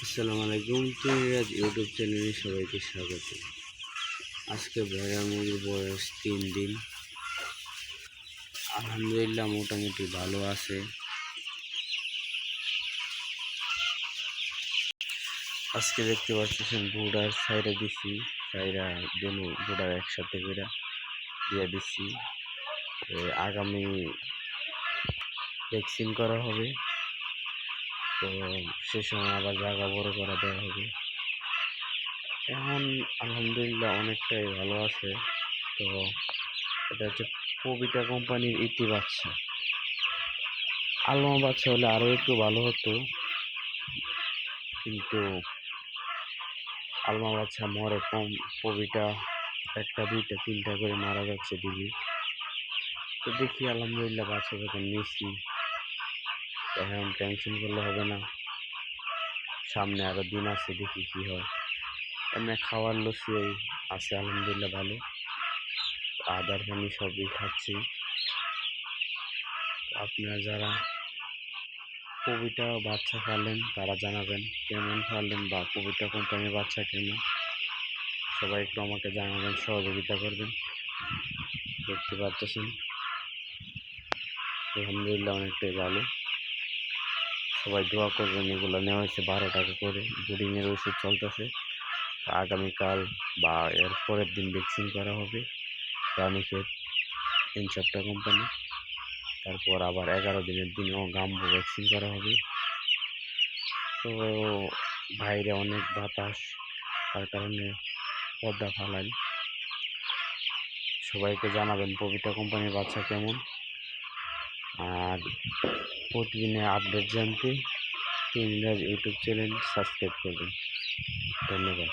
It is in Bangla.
আসসালামু আলাইকুম। তুমিরাজ ইউটিউব চ্যানেলে সবাইকে স্বাগত। আজকে ভয়া মুরগির বয়স 3 দিন। আলহামদুলিল্লাহ মোটামুটি ভালো আছে। আজকে দেখতে পাচ্ছেন বুড়ার সাইরা দিছি, সাইরা দুনো বুড়ার একসাথে করে দিয়ে দিচ্ছি। আগামী ভ্যাকসিন করা হবে, তো সে সময় আবার জায়গা বড় করা দেওয়া হবে। এখন আলহামদুলিল্লাহ অনেকটাই ভালো আছে। তো এটা হচ্ছে পবিটা কোম্পানির ইতি বাচ্চা। আলমা বাচ্চা হলে আরও একটু ভালো হতো, কিন্তু আলমা বাচ্চা মরে কম। পবিটা 1টা 2টা 3টা করে মারা যাচ্ছে দিবি। তো দেখি আলহামদুলিল্লাহ বাচ্চা যখন নিচ্ছি, এখন টেনশন করলে হবে না। সামনে আরও দিন আছে, দেখি কি হয়। এমনি খাওয়ার লসি আছে আলহামদুলিল্লাহ ভালো, আদার পানি সবই খাচ্ছি। আপনারা যারা পবিটা বাচ্চা পালেন তারা জানাবেন কেমন পারলেন, বা পবিটা কোম্পানির বাচ্চা কেমন। সবাই একটু আমাকে জানাবেন, সহযোগিতা করবেন। দেখতে পাচ্ছেন আলহামদুলিল্লাহ অনেকটাই ভালো। সবাই দোয়া করবেন। এগুলো নেওয়া হয়েছে 12 টাকা করে। ব্রিডিংয়ের ওষুধ চলতেছে। আগামীকাল বা এর পরের দিন ভ্যাকসিন করা হবে রানীক্ষেত ইনসেপ্টা কোম্পানি। তারপর আবার 11 দিনের দিনও গাম্বো ভ্যাকসিন করা হবে। তো বাইরে অনেক বাতাস, তার কারণে পর্দা ফালাই। সবাইকে জানাবেন পবিটা কোম্পানির বাচ্চা কেমন। আর প্রতিদিনের আপডেট জানতে তুমিরাজ ইউটিউব চ্যানেল সাবস্ক্রাইব করবেন। ধন্যবাদ।